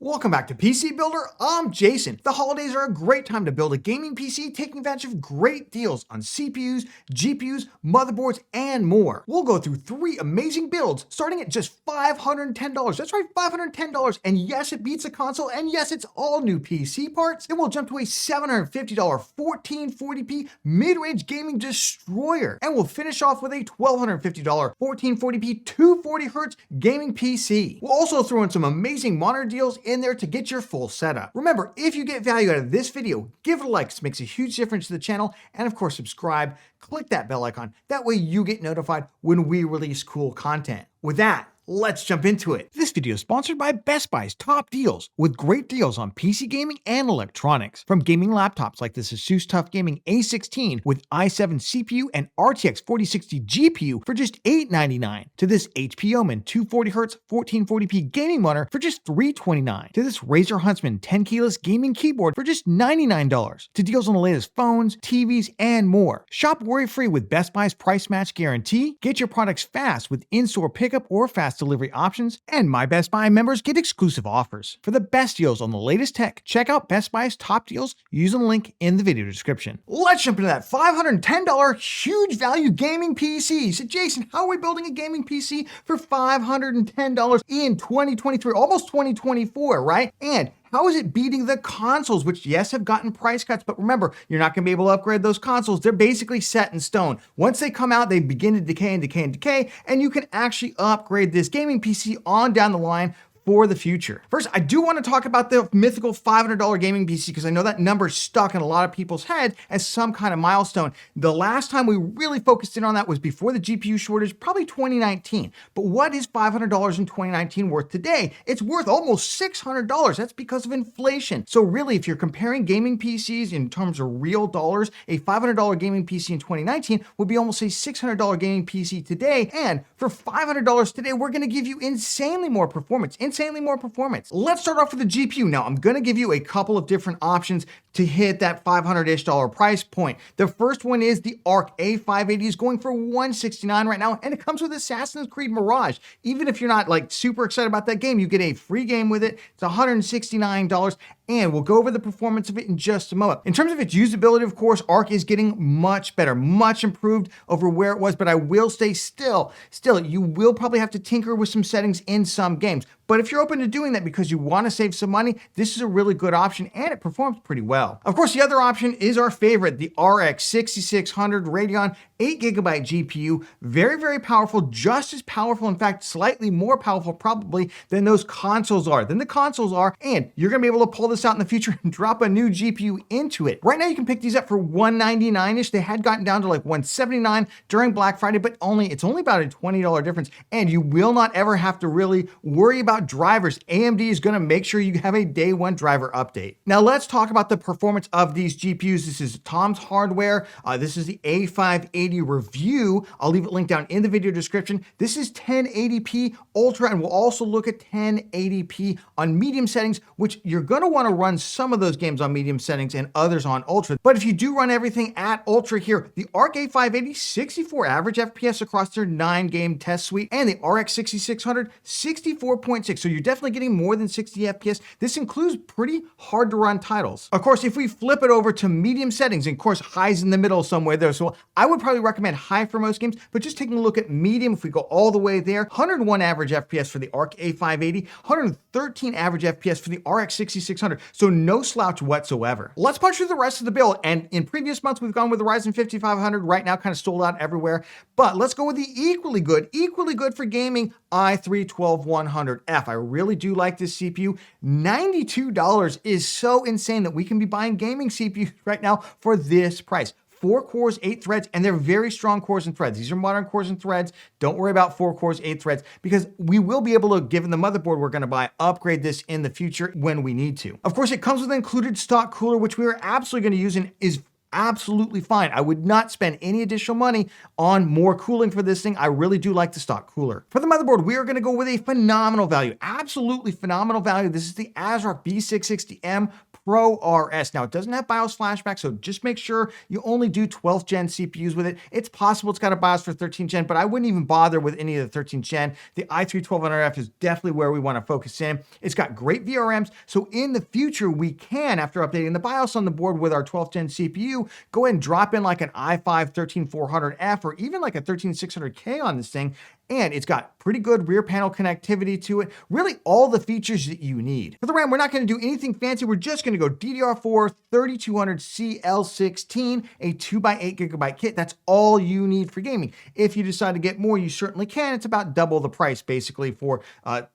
Welcome back to PC Builder. I'm Jason. The holidays are a great time to build a gaming PC, taking advantage of great deals on CPUs, GPUs, motherboards, and more. We'll go through 3 amazing builds starting at just $510. That's right, $510. And yes, it beats a console, and yes, it's all new PC parts. Then we'll jump to a $750 1440p mid-range gaming destroyer. And we'll finish off with a $1,250 1440p 240Hz gaming PC. We'll also throw in some amazing monitor deals in there to get your full setup. Remember, if you get value out of this video, give it a like. This makes a huge difference to the channel. And of course, subscribe, click that bell icon. That way you get notified when we release cool content. With that, let's jump into it. This video is sponsored by Best Buy's Top Deals, with great deals on PC gaming and electronics. From gaming laptops like the ASUS TUF Gaming A16 with i7 CPU and RTX 4060 GPU for just $899, to this HP Omen 240Hz 1440p gaming monitor for just $329, to this Razer Huntsman 10 keyless gaming keyboard for just $99, to deals on the latest phones, TVs, and more. Shop worry-free with Best Buy's price match guarantee. Get your products fast with in-store pickup or fast delivery options, and My Best Buy members get exclusive offers. For the best deals on the latest tech, check out Best Buy's Top Deals using the link in the video description. Let's jump into that $510 huge value gaming PC. So Jason, how are we building a gaming PC for $510 in 2023, almost 2024, right? And how is it beating the consoles, which yes, have gotten price cuts, but remember, you're not gonna be able to upgrade those consoles. They're basically set in stone. Once they come out, they begin to decay, and you can actually upgrade this gaming PC on down the line for the future. First, I do want to talk about the mythical $500 gaming PC because I know that number is stuck in a lot of people's head as some kind of milestone. The last time we really focused in on that was before the GPU shortage, probably 2019. But what is $500 in 2019 worth today? It's worth almost $600. That's because of inflation. So really, if you're comparing gaming PCs in terms of real dollars, a $500 gaming PC in 2019 would be almost a $600 gaming PC today. And for $500 today, we're going to give you insanely more performance. Let's start off with the GPU. Now, I'm going to give you a couple of different options to hit that $500-ish price point. The first one is the Arc A580 is going for $169 right now, and it comes with Assassin's Creed Mirage. Even if you're not like super excited about that game, you get a free game with it. It's $169. And we'll go over the performance of it in just a moment. In terms of its usability, of course, Arc is getting much better, much improved over where it was, but I will say still, you will probably have to tinker with some settings in some games. But if you're open to doing that because you want to save some money, this is a really good option and it performs pretty well. Of course, the other option is our favorite, the RX 6600 Radeon 8GB GPU. Very, very powerful, just as powerful, in fact, slightly more powerful probably than those consoles are, and you're gonna be able to pull this out in the future and drop a new GPU into it. Right now, you can pick these up for $199-ish. They had gotten down to like $179 during Black Friday, but it's only about a $20 difference, and you will not ever have to really worry about drivers. AMD is gonna make sure you have a day one driver update. Now let's talk about the performance of these GPUs. This is Tom's Hardware. This is the A580 review. I'll leave it linked down in the video description. This is 1080p Ultra, and we'll also look at 1080p on medium settings, which you're gonna wanna run some of those games on medium settings and others on Ultra. But if you do run everything at Ultra here, the Arc A580, 64 average FPS across their 9-game test suite, and the RX 6600, 64.6. So you're definitely getting more than 60 FPS. This includes pretty hard to run titles. Of course, if we flip it over to medium settings, and of course, high's in the middle somewhere there. So I would probably recommend high for most games, but just taking a look at medium, if we go all the way there, 101 average FPS for the Arc A580, 113 average FPS for the RX 6600. So no slouch whatsoever. Let's punch through the rest of the build. And in previous months, we've gone with the Ryzen 5500. Right now, kind of sold out everywhere. But let's go with the equally good for gaming i3 12100F. I really do like this CPU. $92 is so insane that we can be buying gaming CPUs right now for this price. 4 cores, 8 threads, and they're very strong cores and threads. These are modern cores and threads. Don't worry about 4 cores, 8 threads, because we will be able to, given the motherboard we're gonna buy, upgrade this in the future when we need to. Of course, it comes with an included stock cooler, which we are absolutely gonna use and is absolutely fine. I would not spend any additional money on more cooling for this thing. I really do like the stock cooler. For the motherboard, we are going to go with a phenomenal value, absolutely phenomenal value. This is the ASRock B660M Pro RS. Now, it doesn't have BIOS flashback, so just make sure you only do 12th gen CPUs with it. It's possible it's got a BIOS for 13th gen, but I wouldn't even bother with any of the 13th gen. The i3-1200F is definitely where we want to focus in. It's got great VRMs, so in the future, we can, after updating the BIOS on the board with our 12th gen CPU, go ahead and drop in like an i5-13400F or even like a 13600K on this thing, and it's got pretty good rear panel connectivity to it. Really all the features that you need. For the RAM, we're not going to do anything fancy. We're just going to go DDR4 3200CL16, a 2x8GB kit. That's all you need for gaming. If you decide to get more, you certainly can. It's about double the price basically for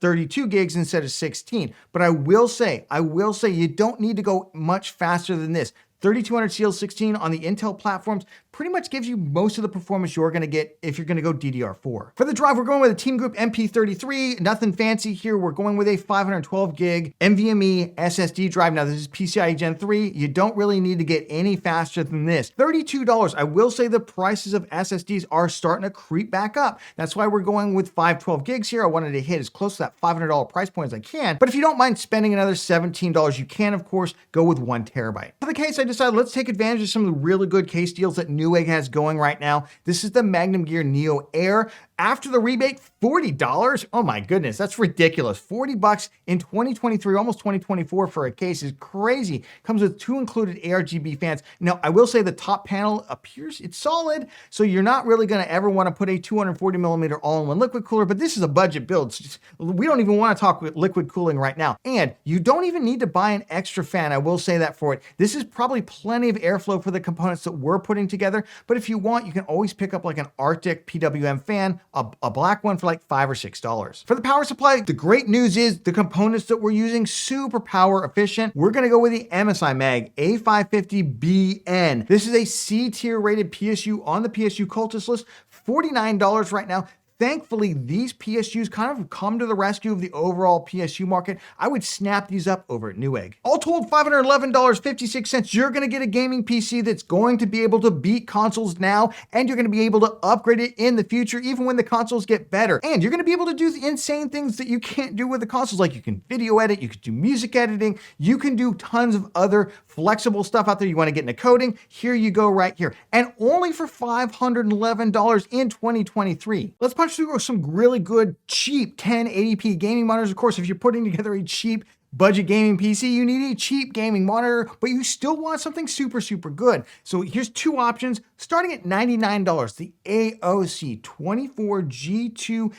32 gigs instead of 16. But I will say you don't need to go much faster than this. 3200CL16 on the Intel platforms pretty much gives you most of the performance you're going to get if you're going to go DDR4. For the drive, we're going with a Team Group MP33. Nothing fancy here. We're going with a 512 gig NVMe SSD drive. Now, this is PCIe Gen 3. You don't really need to get any faster than this. $32. I will say the prices of SSDs are starting to creep back up. That's why we're going with 512 gigs here. I wanted to hit as close to that $500 price point as I can. But if you don't mind spending another $17, you can, of course, go with 1 terabyte. For the case, I decided let's take advantage of some of the really good case deals that Newegg has going right now. This is the Magnum Gear Neo Air. After the rebate, $40. Oh my goodness, that's ridiculous. $40 in 2023, almost 2024 for a case is crazy. Comes with 2 included RGB fans. Now, I will say the top panel appears it's solid, so you're not really going to ever want to put a 240mm all-in-one liquid cooler, but this is a budget build. So we don't even want to talk with liquid cooling right now. And you don't even need to buy an extra fan. I will say that for it. This is probably plenty of airflow for the components that we're putting together, but if you want, you can always pick up like an Arctic PWM fan, a black one for like $5 or $6. For the power supply, the great news is the components that we're using, super power efficient. We're gonna go with the MSI Mag A550BN. This is a C tier rated PSU on the PSU Cultist list, $49 right now. Thankfully, these PSUs kind of come to the rescue of the overall PSU market. I would snap these up over at Newegg. All told, $511.56. You're going to get a gaming PC that's going to be able to beat consoles now, and you're going to be able to upgrade it in the future, even when the consoles get better. And you're going to be able to do the insane things that you can't do with the consoles, like you can video edit, you can do music editing, you can do tons of other flexible stuff out there. You want to get into coding, here you go right here. And only for $511 in 2023. Let's punch through some really good, cheap 1080p gaming monitors. Of course, if you're putting together a cheap budget gaming PC, you need a cheap gaming monitor, but you still want something super, super good. So here's 2 options, starting at $99, the AOC 24G2E.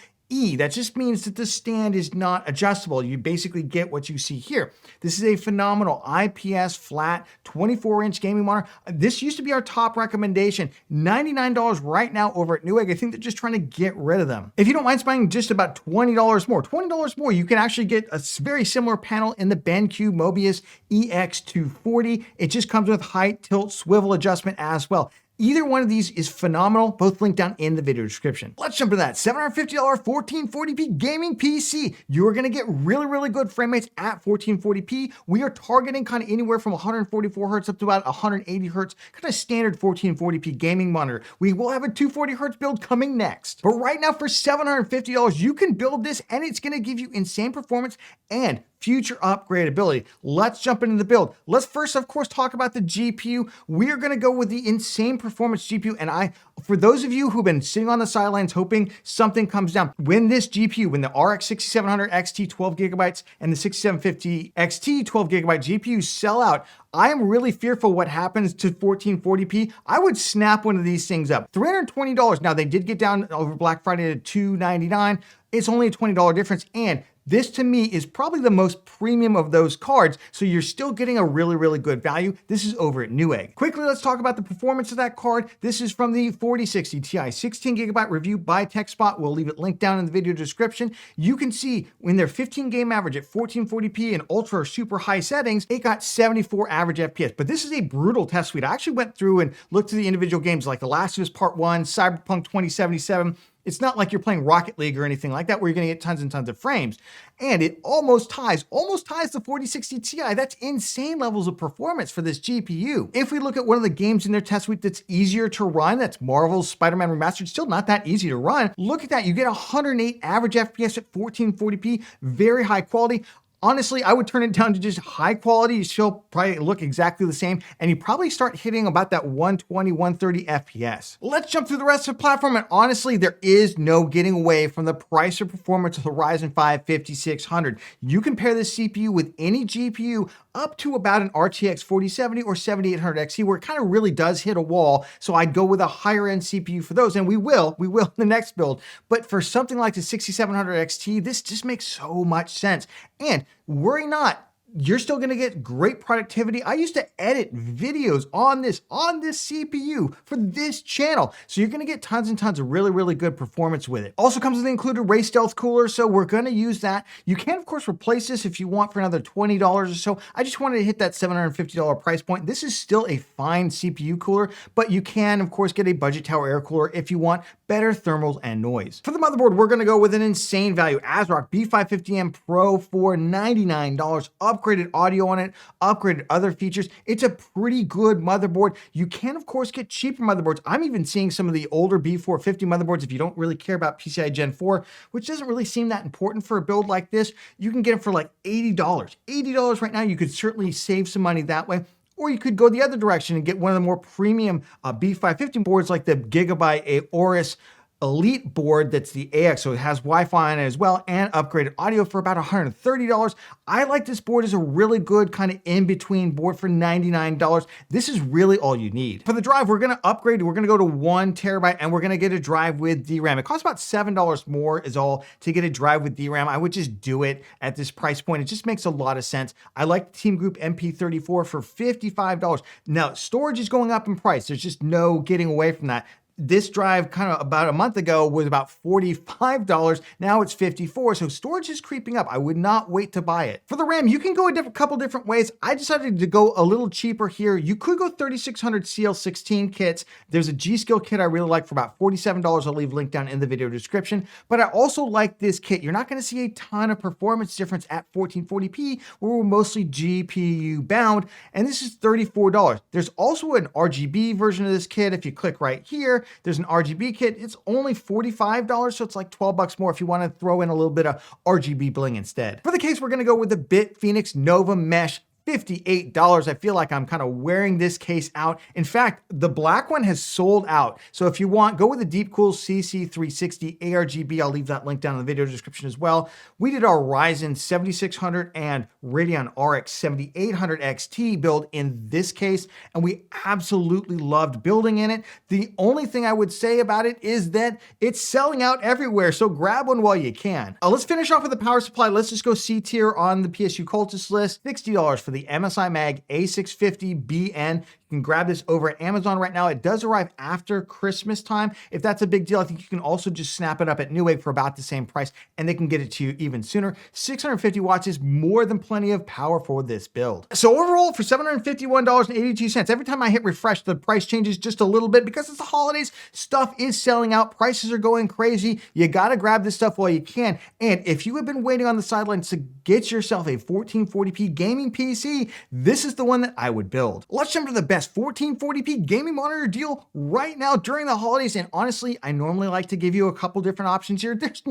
That just means that the stand is not adjustable. You basically get what you see here. This is a phenomenal IPS flat 24-inch gaming monitor. This used to be our top recommendation. $99 right now over at Newegg. I think they're just trying to get rid of them. If you don't mind spending just about $20 more, you can actually get a very similar panel in the BenQ Mobius EX240. It just comes with height, tilt, swivel adjustment as well. Either one of these is phenomenal, both linked down in the video description. Let's jump to that. $750 1440p gaming PC. You're gonna get really, really good frame rates at 1440p. We are targeting kind of anywhere from 144 hertz up to about 180 hertz, kind of standard 1440p gaming monitor. We will have a 240 hertz build coming next. But right now for $750, you can build this and it's gonna give you insane performance and future upgradability. Let's jump into the build. Let's first, of course, talk about the GPU. We're gonna go with the insane performance GPU. And for those of you who've been sitting on the sidelines hoping something comes down, when this GPU, when the RX 6700 XT 12 gigabytes and the 6750 XT 12 gigabyte GPUs sell out, I am really fearful what happens to 1440p. I would snap one of these things up. $320. Now, they did get down over Black Friday to $299. It's only a $20 difference. And this to me is probably the most premium of those cards, so you're still getting a really, really good value. This is over at Newegg. Quickly, let's talk about the performance of that card. This is from the 4060 Ti 16GB review by TechSpot. We'll leave it linked down in the video description. You can see when their 15 game average at 1440p and ultra or super high settings, it got 74 average FPS. But this is a brutal test suite. I actually went through and looked at the individual games like The Last of Us Part 1, Cyberpunk 2077. It's not like you're playing Rocket League or anything like that where you're gonna get tons and tons of frames. And it almost ties the 4060 Ti. That's insane levels of performance for this GPU. If we look at one of the games in their test suite that's easier to run, that's Marvel's Spider-Man Remastered, still not that easy to run. Look at that, you get 108 average FPS at 1440p, very high quality. Honestly, I would turn it down to just high quality. You still probably look exactly the same, and you probably start hitting about that 120, 130 FPS. Let's jump through the rest of the platform, and honestly, there is no getting away from the price or performance of the Ryzen 5 5600. You can pair this CPU with any GPU up to about an RTX 4070 or 7800 XT, where it kind of really does hit a wall. So I'd go with a higher end CPU for those, and we will in the next build. But for something like the 6700 XT, this just makes so much sense. And worry not, you're still gonna get great productivity. I used to edit videos on this CPU for this channel. So you're gonna get tons and tons of really, really good performance with it. Also comes with an included Ray Stealth cooler, so we're gonna use that. You can, of course, replace this if you want for another $20 or so. I just wanted to hit that $750 price point. This is still a fine CPU cooler, but you can, of course, get a budget tower air cooler if you want better thermals and noise. For the motherboard, we're gonna go with an insane value ASRock B550M Pro for $99. Upgraded audio on it, upgraded other features. It's a pretty good motherboard. You can, of course, get cheaper motherboards. I'm even seeing some of the older B450 motherboards if you don't really care about PCI Gen 4, which doesn't really seem that important for a build like this. You can get them for like $80. $80 right now. You could certainly save some money that way. Or you could go the other direction and get one of the more premium B550 boards like the Gigabyte Aorus Elite board that's the AX, so it has Wi-Fi on it as well, and upgraded audio for about $130. I like this board as a really good kind of in-between board for $99. This is really all you need. For the drive, we're gonna upgrade. We're gonna go to 1 terabyte, and we're gonna get a drive with DRAM. It costs about $7 more is all to get a drive with DRAM. I would just do it at this price point. It just makes a lot of sense. I like the Team Group MP34 for $55. Now, storage is going up in price. There's just no getting away from that. This drive kind of about a month ago was about $45. Now it's $54. So storage is creeping up. I would not wait to buy it. For the RAM, you can go a couple different ways. I decided to go a little cheaper here. You could go 3600 CL16 kits. There's a G-Skill kit I really like for about $47. I'll leave a link down in the video description. But I also like this kit. You're not going to see a ton of performance difference at 1440p, where we're mostly GPU bound. And this is $34. There's also an RGB version of this kit. If you click right here, there's an RGB kit. It's only $45, so it's like 12 bucks more if you want to throw in a little bit of RGB bling instead. For the case, we're going to go with the BitFenix Nova Mesh $58. I feel like I'm kind of wearing this case out. In fact, the black one has sold out. So if you want, go with the Deepcool CC360 ARGB. I'll leave that link down in the video description as well. We did our Ryzen 7600 and Radeon RX 7800 XT build in this case, and we absolutely loved building in it. The only thing I would say about it is that it's selling out everywhere, so grab one while you can. Let's finish off with the power supply. Let's just go C tier on the PSU Cultist list. $60 for the MSI Mag A650BN. You can grab this over at Amazon right now. It does arrive after Christmas time. If that's a big deal, I think you can also just snap it up at Newegg for about the same price, and they can get it to you even sooner. 650 watts is more than plenty of power for this build. So overall, for $751.82, every time I hit refresh, the price changes just a little bit because it's the holidays. Stuff is selling out. Prices are going crazy. You got to grab this stuff while you can. And if you have been waiting on the sidelines to get yourself a 1440p gaming PC, this is the one that I would build. Let's jump to the best 1440p gaming monitor deal right now during the holidays. And honestly, I normally like to give you a couple different options here. This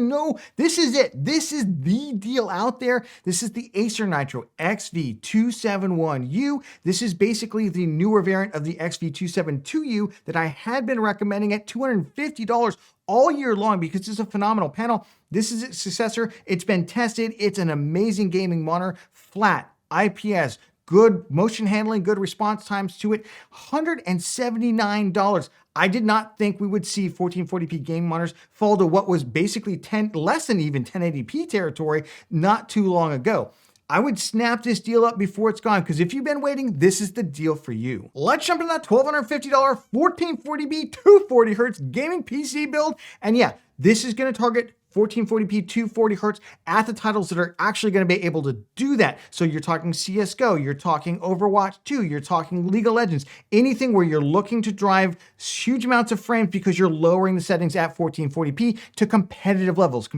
is it. This is the deal out there. This is the Acer Nitro XV271U. This is basically the newer variant of the XV272U that I had been recommending at $250 all year long because it's a phenomenal panel. This is its successor. It's been tested. It's an amazing gaming monitor, flat, IPS, good motion handling, good response times to it. $179. I did not think we would see 1440p gaming monitors fall to what was basically less than even 1080p territory not too long ago. I would snap this deal up before it's gone, because if you've been waiting, this is the deal for you. Let's jump into that $1,250 1440p 240Hz gaming PC build. And yeah, this is going to target 1440p 240Hz at the titles that are actually going to be able to do that. So you're talking CSGO, you're talking Overwatch 2, you're talking League of Legends, anything where you're looking to drive huge amounts of frames because you're lowering the settings at 1440p to competitive levels.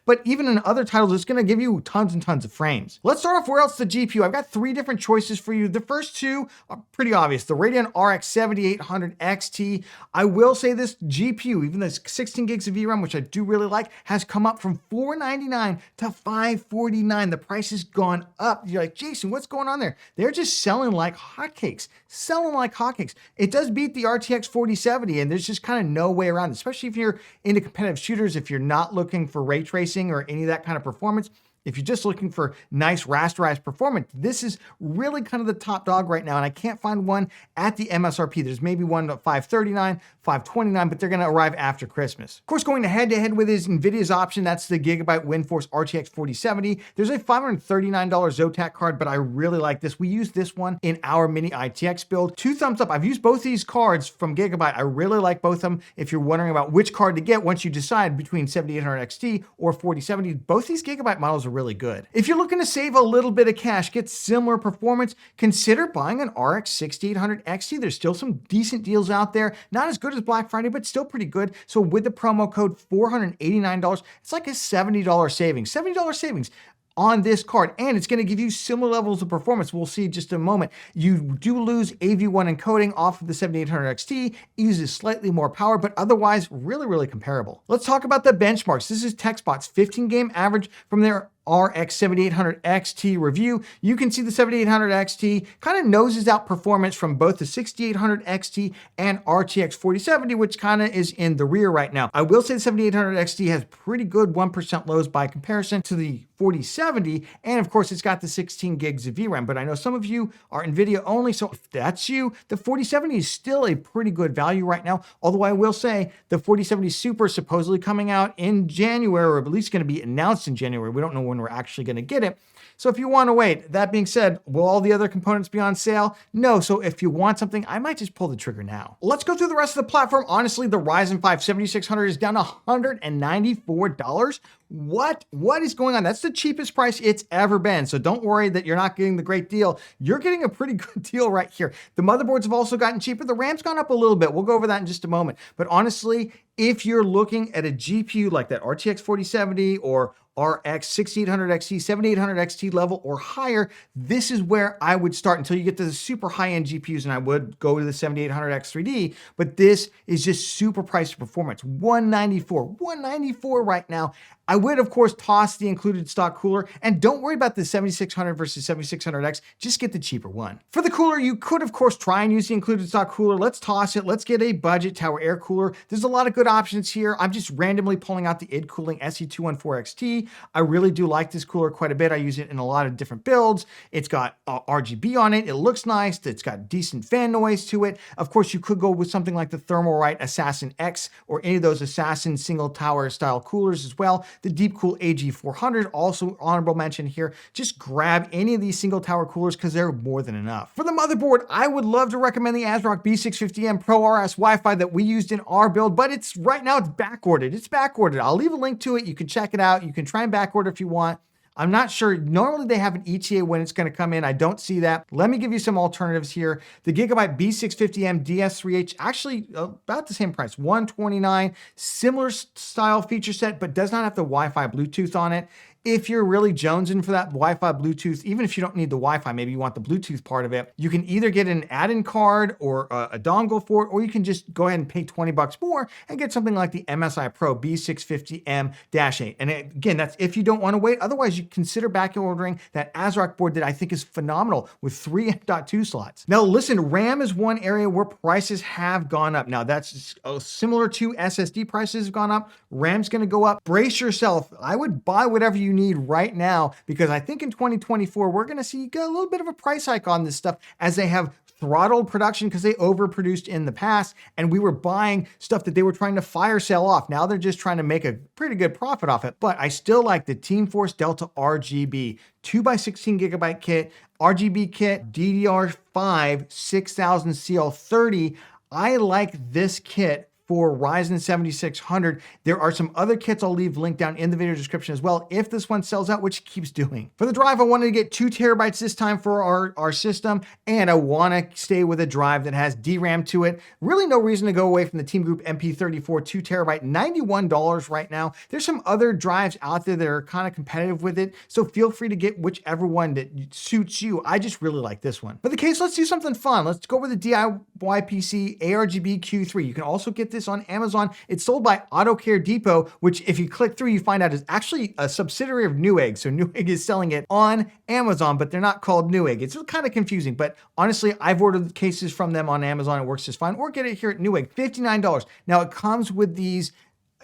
But even in other titles, it's going to give you tons and tons of frames. Let's start off where else the GPU. I've got 3 different choices for you. The first 2 are pretty obvious. The Radeon RX 7800 XT. I will say this GPU, even though it's 16 gigs of VRAM, which I do really like, like has come up from $499 to $549. The price has gone up. You're like, Jason, what's going on there? They're just selling like hotcakes. Selling like hotcakes. It does beat the RTX 4070, and there's just kind of no way around it, especially if you're into competitive shooters, if you're not looking for ray tracing or any of that kind of performance. If you're just looking for nice rasterized performance, this is really kind of the top dog right now, and I can't find one at the MSRP. There's maybe one at $539, $529, but they're gonna arrive after Christmas. Of course, going head-to-head with is NVIDIA's option. That's the Gigabyte WindForce RTX 4070. There's a $539 Zotac card, but I really like this. We use this one in our mini ITX build. 2 thumbs up. I've used both these cards from Gigabyte. I really like both of them. If you're wondering about which card to get once you decide between 7800 XT or 4070, both these Gigabyte models are really good. If you're looking to save a little bit of cash, get similar performance, consider buying an RX 6800 XT. There's still some decent deals out there. Not as good as Black Friday, but still pretty good. So with the promo code $489, it's like a $70 savings. $70 savings on this card, and it's going to give you similar levels of performance. We'll see in just a moment. You do lose AV1 encoding off of the 7800 XT, it uses slightly more power, but otherwise really comparable. Let's talk about the benchmarks. This is TechSpot's 15 game average from their RX 7800 XT review. You can see the 7800 XT kind of noses out performance from both the 6800 XT and RTX 4070, which kind of is in the rear right now. I will say the 7800 XT has pretty good 1% lows by comparison to the 4070, and of course it's got the 16 gigs of VRAM, but I know some of you are NVIDIA only, so if that's you, the 4070 is still a pretty good value right now, although I will say the 4070 Super is supposedly coming out in January, or at least going to be announced in January. We don't know when we're actually going to get it. So if you want to wait, that being said, will all the other components be on sale? No. So if you want something, I might just pull the trigger now. Let's go through the rest of the platform. Honestly, the Ryzen 5 7600 is down $194. What is going on? That's the cheapest price it's ever been. So don't worry that you're not getting the great deal. You're getting a pretty good deal right here. The motherboards have also gotten cheaper. The RAM's gone up a little bit. We'll go over that in just a moment. But honestly, if you're looking at a GPU like that RTX 4070 or RX 6800 XT, 7800 XT level or higher, this is where I would start until you get to the super high-end GPUs, and I would go to the 7800 X3D, but this is just super price performance. $194 right now. I would, of course, toss the included stock cooler, and don't worry about the 7600 versus 7600X, just get the cheaper one. For the cooler, you could, of course, try and use the included stock cooler. Let's toss it. Let's get a budget tower air cooler. There's a lot of good options here. I'm just randomly pulling out the id Cooling SE214XT. I really do like this cooler quite a bit. I use it in a lot of different builds. It's got RGB on it. It looks nice. It's got decent fan noise to it. Of course, you could go with something like the Thermalright Assassin X or any of those Assassin single tower style coolers as well. The Deepcool AG400, also honorable mention here. Just grab any of these single tower coolers because they're more than enough. For the motherboard, I would love to recommend the ASRock B650M Pro RS Wi-Fi that we used in our build, but it's right now it's backordered. It's backordered. I'll leave a link to it. You can check it out. You can try and backorder if you want. I'm not sure. Normally they have an ETA when it's going to come in. I don't see that. Let me give you some alternatives here. The Gigabyte B650M DS3H, actually about the same price, $129. Similar style feature set, but does not have the Wi-Fi Bluetooth on it. If you're really jonesing for that Wi-Fi Bluetooth, even if you don't need the Wi-Fi, maybe you want the Bluetooth part of it, you can either get an add-in card or a dongle for it, or you can just go ahead and pay 20 bucks more and get something like the MSI Pro B650M-8. And again, that's if you don't want to wait. Otherwise, you consider back ordering that ASRock board that I think is phenomenal with 3 M.2 slots. Now, listen, RAM is one area where prices have gone up. Now, that's similar to SSD prices have gone up. RAM's going to go up. Brace yourself. I would buy whatever you need right now, because I think in 2024 we're going to see a little bit of a price hike on this stuff as they have throttled production because they overproduced in the past, and we were buying stuff that they were trying to fire sale off. Now they're just trying to make a pretty good profit off it. But I still like the Team Force Delta RGB 2x16 gigabyte kit, RGB kit, DDR5 6000 CL30. I like this kit for Ryzen 7600. There are some other kits I'll leave linked down in the video description as well if this one sells out, which it keeps doing. For the drive, I wanted to get 2 terabytes this time for our system, and I want to stay with a drive that has DRAM to it. Really no reason to go away from the Team Group MP34 2 terabyte, $91 right now. There's some other drives out there that are kind of competitive with it, so feel free to get whichever one that suits you. I just really like this one. For the case, let's do something fun. Let's go with the DIY PC ARGB Q3. You can also get this on Amazon. It's sold by Auto Care Depot, which if you click through, you find out is actually a subsidiary of Newegg. So Newegg is selling it on Amazon, but they're not called Newegg. It's kind of confusing, but honestly, I've ordered cases from them on Amazon. It works just fine, or get it here at Newegg, $59. Now it comes with these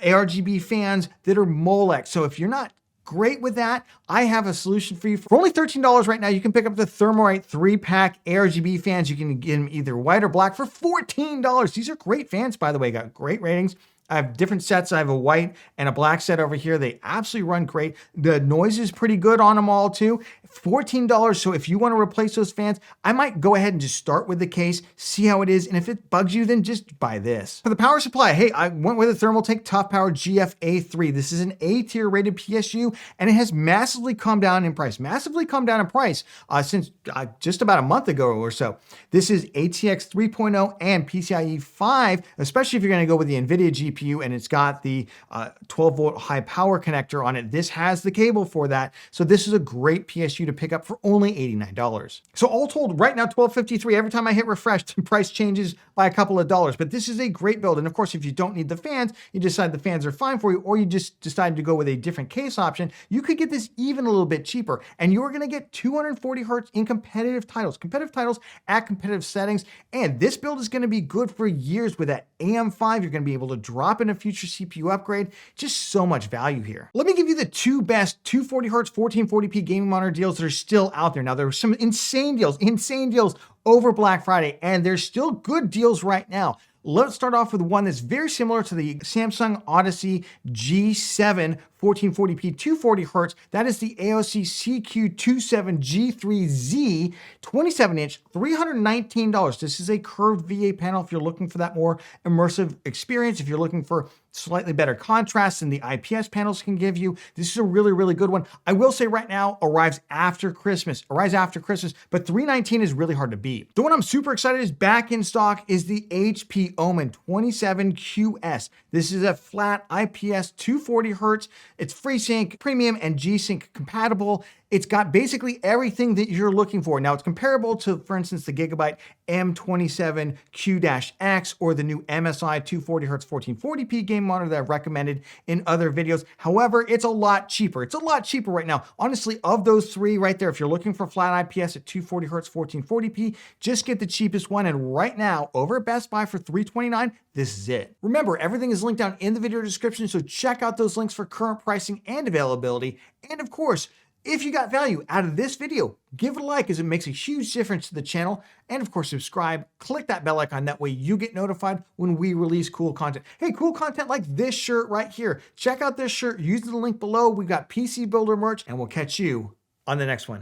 RGB fans that are Molex. So if you're not great with that, I have a solution for you. For only $13 right now, you can pick up the Thermalright 3-pack RGB fans. You can get them either white or black for $14. These are great fans, by the way, got great ratings. I have different sets. I have a white and a black set over here. They absolutely run great. The noise is pretty good on them all too. $14. So if you want to replace those fans, I might go ahead and just start with the case, see how it is. And if it bugs you, then just buy this. For the power supply, hey, I went with a Thermaltake Tough Power GFA3. This is an A tier rated PSU, and it has massively come down in price. Since just about a month ago or so. This is ATX 3.0 and PCIe 5, especially if you're going to go with the NVIDIA GPU and it's got the 12 volt high power connector on it. This has the cable for that. So this is a great PSU to pick up for only $89. So all told, right now, $12.53. Every time I hit refresh, the price changes by a couple of dollars, but this is a great build. And of course, if you don't need the fans, you decide the fans are fine for you, or you just decide to go with a different case option, you could get this even a little bit cheaper. And you're going to get 240 hertz in competitive titles at competitive settings. And this build is going to be good for years with that AM5. You're going to be able to drop in a future CPU upgrade. Just so much value here. Let me give you the two best 240 hertz 1440p gaming monitor deals that are still out there. Now, there were some insane deals over Black Friday, and there's still good deals right now. Let's start off with one that's very similar to the Samsung Odyssey G7 1440p 240 hertz. That is the AOC CQ27G3Z 27-inch, $319. This is a curved VA panel if you're looking for that more immersive experience, if you're looking for slightly better contrast than the IPS panels can give you. This is a really, really good one. I will say right now, arrives after Christmas, but $319 is really hard to beat. The one I'm super excited is back in stock is the HP Omen 27QS. This is a flat IPS 240 hertz. It's FreeSync, Premium, and G-Sync compatible. It's got basically everything that you're looking for. Now, it's comparable to, for instance, the Gigabyte M27Q-X or the new MSI 240Hz 1440p game monitor that I've recommended in other videos. However, it's a lot cheaper. It's a lot cheaper right now. Honestly, of those three right there, if you're looking for flat IPS at 240Hz 1440p, just get the cheapest one. And right now, over at Best Buy for $329, this is it. Remember, everything is linked down in the video description, so check out those links for current pricing and availability. And of course, if you got value out of this video, give it a like as it makes a huge difference to the channel. And of course, subscribe, click that bell icon. That way you get notified when we release cool content. Hey, cool content like this shirt right here. Check out this shirt, use the link below. We've got PC Builder merch, and we'll catch you on the next one.